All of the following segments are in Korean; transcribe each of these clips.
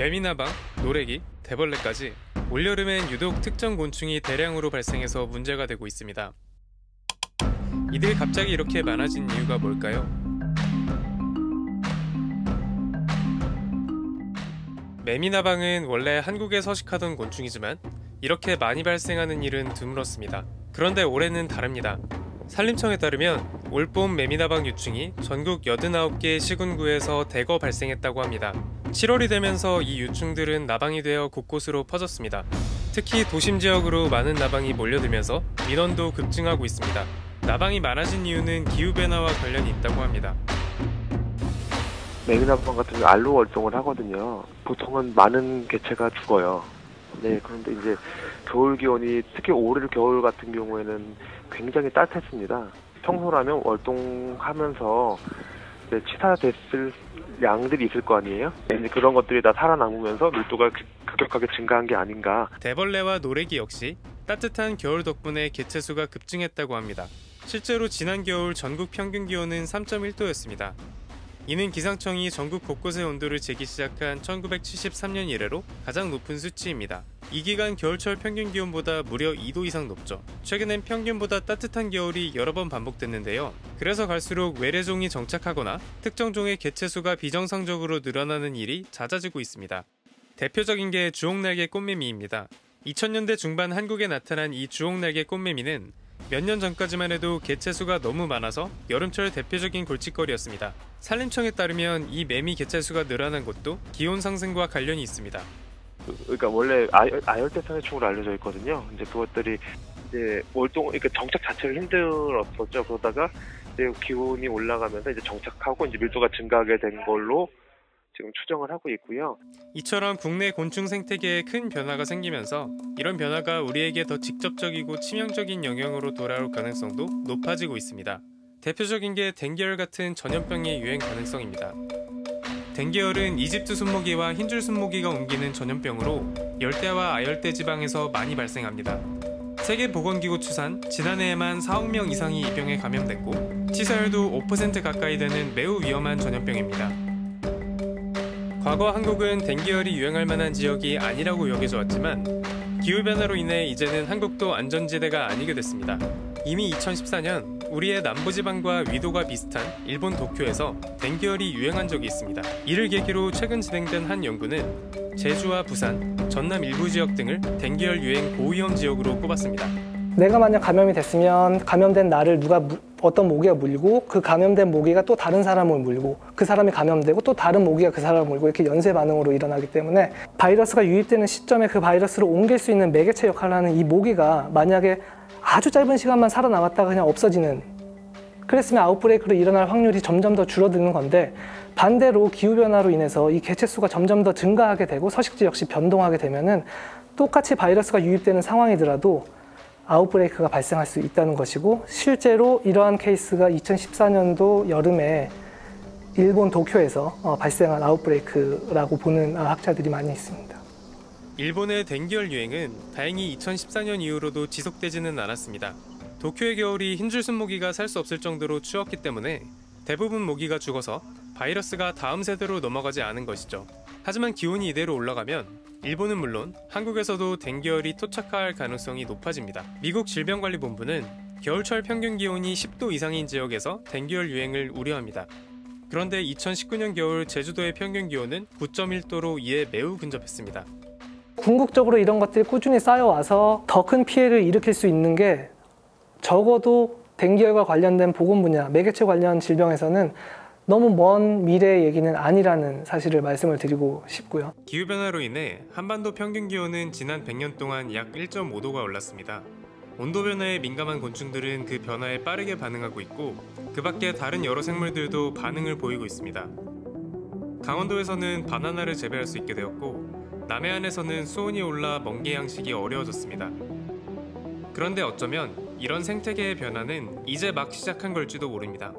매미나방, 노래기, 대벌레까지 올여름엔 유독 특정 곤충이 대량으로 발생해서 문제가 되고 있습니다. 이들이 갑자기 이렇게 많아진 이유가 뭘까요? 매미나방은 원래 한국에 서식하던 곤충이지만 이렇게 많이 발생하는 일은 드물었습니다. 그런데 올해는 다릅니다. 산림청에 따르면 올봄 매미나방 유충이 전국 89개의 시군구에서 대거 발생했다고 합니다. 7월이 되면서 이 유충들은 나방이 되어 곳곳으로 퍼졌습니다. 특히 도심 지역으로 많은 나방이 몰려들면서 민원도 급증하고 있습니다. 나방이 많아진 이유는 기후변화와 관련이 있다고 합니다. 매미나방 같은 경우 알로 활동을 하거든요. 보통은 많은 개체가 죽어요. 네, 그런데 이제 겨울 기온이 특히 올 겨울 같은 경우에는 굉장히 따뜻했습니다. 평소라면 월동하면서 치사됐을 양들이 있을 거 아니에요? 이제 그런 것들이 다 살아남으면서 밀도가 급격하게 증가한 게 아닌가. 대벌레와 노래기 역시 따뜻한 겨울 덕분에 개체수가 급증했다고 합니다. 실제로 지난 겨울 전국 평균 기온은 3.1도였습니다. 이는 기상청이 전국 곳곳의 온도를 재기 시작한 1973년 이래로 가장 높은 수치입니다. 이 기간 겨울철 평균 기온보다 무려 2도 이상 높죠. 최근엔 평균보다 따뜻한 겨울이 여러 번 반복됐는데요. 그래서 갈수록 외래종이 정착하거나 특정 종의 개체수가 비정상적으로 늘어나는 일이 잦아지고 있습니다. 대표적인 게 주홍날개 꽃매미입니다. 2000년대 중반 한국에 나타난 이 주홍날개 꽃매미는 몇 년 전까지만 해도 개체수가 너무 많아서 여름철 대표적인 골칫거리였습니다. 산림청에 따르면 이 매미 개체수가 늘어난 것도 기온 상승과 관련이 있습니다. 그러니까 원래 아열대상해충으로 알려져 있거든요. 이제 그것들이 이제 그러니까 정착 자체를 힘들었었죠. 그러다가 이제 기온이 올라가면서 이제 정착하고 이제 밀도가 증가하게 된 걸로 지금 추정을 하고 있고요. 이처럼 국내 곤충 생태계에 큰 변화가 생기면서 이런 변화가 우리에게 더 직접적이고 치명적인 영향으로 돌아올 가능성도 높아지고 있습니다. 대표적인 게 댕기열 같은 전염병의 유행 가능성입니다. 댕기열은 이집트 순모기와 흰줄 순모기가 옮기는 전염병으로 열대와 아열대 지방에서 많이 발생합니다. 세계보건기구 추산 지난해에만 4억 명 이상이 이 병에 감염됐고 치사율도 5% 가까이 되는 매우 위험한 전염병입니다. 과거 한국은 댕기열이 유행할 만한 지역이 아니라고 여겨져 왔지만 기후변화로 인해 이제는 한국도 안전지대가 아니게 됐습니다. 이미 2014년 우리의 남부지방과 위도가 비슷한 일본 도쿄에서 댕기열이 유행한 적이 있습니다. 이를 계기로 최근 진행된 한 연구는 제주와 부산, 전남 일부 지역 등을 댕기열 유행 고위험 지역으로 꼽았습니다. 내가 만약 감염이 됐으면 감염된 나를 어떤 모기가 물고 그 감염된 모기가 또 다른 사람을 물고 그 사람이 감염되고 또 다른 모기가 그 사람을 물고 이렇게 연쇄 반응으로 일어나기 때문에 바이러스가 유입되는 시점에 그 바이러스를 옮길 수 있는 매개체 역할을 하는 이 모기가 만약에 아주 짧은 시간만 살아남았다가 그냥 없어지는, 그랬으면 아웃브레이크로 일어날 확률이 점점 더 줄어드는 건데, 반대로 기후변화로 인해서 이 개체수가 점점 더 증가하게 되고 서식지 역시 변동하게 되면은 똑같이 바이러스가 유입되는 상황이더라도 아웃브레이크가 발생할 수 있다는 것이고, 실제로 이러한 케이스가 2014년도 여름에 일본 도쿄에서 발생한 아웃브레이크라고 보는 학자들이 많이 있습니다. 일본의 댕기열 유행은 다행히 2014년 이후로도 지속되지는 않았습니다. 도쿄의 겨울이 흰줄 순모기가 살 수 없을 정도로 추웠기 때문에 대부분 모기가 죽어서 바이러스가 다음 세대로 넘어가지 않은 것이죠. 하지만 기온이 이대로 올라가면 일본은 물론 한국에서도 댕기열이 토착할 가능성이 높아집니다. 미국 질병관리본부는 겨울철 평균 기온이 10도 이상인 지역에서 댕기열 유행을 우려합니다. 그런데 2019년 겨울 제주도의 평균 기온은 9.1도로 이에 매우 근접했습니다. 궁극적으로 이런 것들이 꾸준히 쌓여와서 더 큰 피해를 일으킬 수 있는 게 적어도 댕기열과 관련된 보건 분야, 매개체 관련 질병에서는 너무 먼 미래의 얘기는 아니라는 사실을 말씀을 드리고 싶고요. 기후변화로 인해 한반도 평균 기온은 지난 100년 동안 약 1.5도가 올랐습니다. 온도 변화에 민감한 곤충들은 그 변화에 빠르게 반응하고 있고 그 밖에 다른 여러 생물들도 반응을 보이고 있습니다. 강원도에서는 바나나를 재배할 수 있게 되었고 남해안에서는 수온이 올라 멍게 양식이 어려워졌습니다. 그런데 어쩌면 이런 생태계의 변화는 이제 막 시작한 걸지도 모릅니다.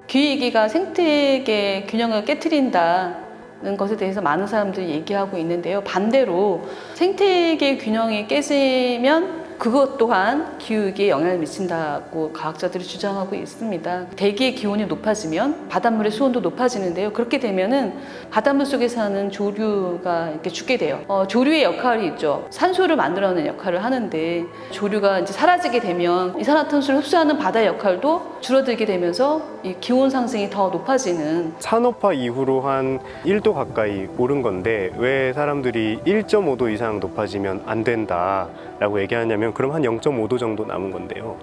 기후위기가 생태계 균형을 깨트린다는 것에 대해서 많은 사람들이 얘기하고 있는데요. 반대로 생태계 균형이 깨지면 그것 또한 기후위기에 영향을 미친다고 과학자들이 주장하고 있습니다. 대기의 기온이 높아지면 바닷물의 수온도 높아지는데요. 그렇게 되면은 바닷물 속에 사는 조류가 이렇게 죽게 돼요. 조류의 역할이 있죠. 산소를 만들어내는 역할을 하는데 조류가 이제 사라지게 되면 이산화탄소를 흡수하는 바다의 역할도 줄어들게 되면서 이 기온 상승이 더 높아지는. 산업화 이후로 한 1도 가까이 오른 건데 왜 사람들이 1.5도 이상 높아지면 안 된다라고 얘기하냐면 그럼 한 0.5도 정도 남은 건데요.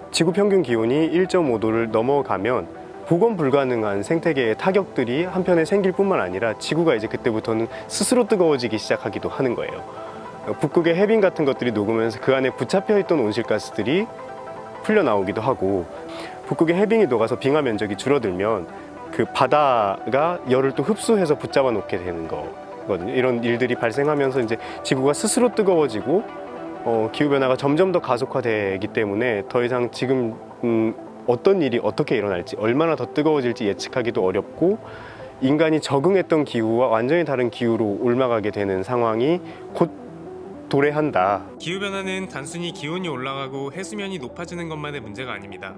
지구 평균 기온이 1.5도를 넘어가면 복원 불가능한 생태계의 타격들이 한편에 생길 뿐만 아니라 지구가 이제 그때부터는 스스로 뜨거워지기 시작하기도 하는 거예요. 북극의 해빙 같은 것들이 녹으면서 그 안에 붙잡혀 있던 온실가스들이 풀려나오기도 하고 북극의 해빙이 녹아서 빙하 면적이 줄어들면 그 바다가 열을 또 흡수해서 붙잡아 놓게 되는 거거든요. 이런 일들이 발생하면서 이제 지구가 스스로 뜨거워지고 기후변화가 점점 더 가속화되기 때문에 더 이상 지금 어떤 일이 어떻게 일어날지 얼마나 더 뜨거워질지 예측하기도 어렵고 인간이 적응했던 기후와 완전히 다른 기후로 옮아가게 되는 상황이 곧 도래한다. 기후변화는 단순히 기온이 올라가고 해수면이 높아지는 것만의 문제가 아닙니다.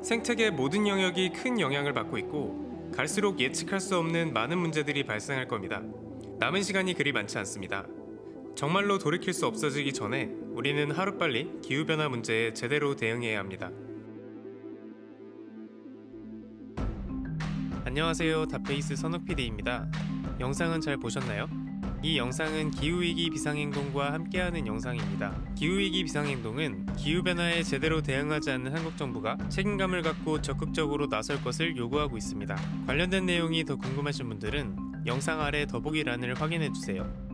생태계 모든 영역이 큰 영향을 받고 있고 갈수록 예측할 수 없는 많은 문제들이 발생할 겁니다. 남은 시간이 그리 많지 않습니다. 정말로 돌이킬 수 없어지기 전에 우리는 하루빨리 기후변화 문제에 제대로 대응해야 합니다. 안녕하세요. 다페이스 선욱PD입니다. 영상은 잘 보셨나요? 이 영상은 기후위기 비상행동과 함께하는 영상입니다. 기후위기 비상행동은 기후변화에 제대로 대응하지 않는 한국 정부가 책임감을 갖고 적극적으로 나설 것을 요구하고 있습니다. 관련된 내용이 더 궁금하신 분들은 영상 아래 더보기란을 확인해주세요.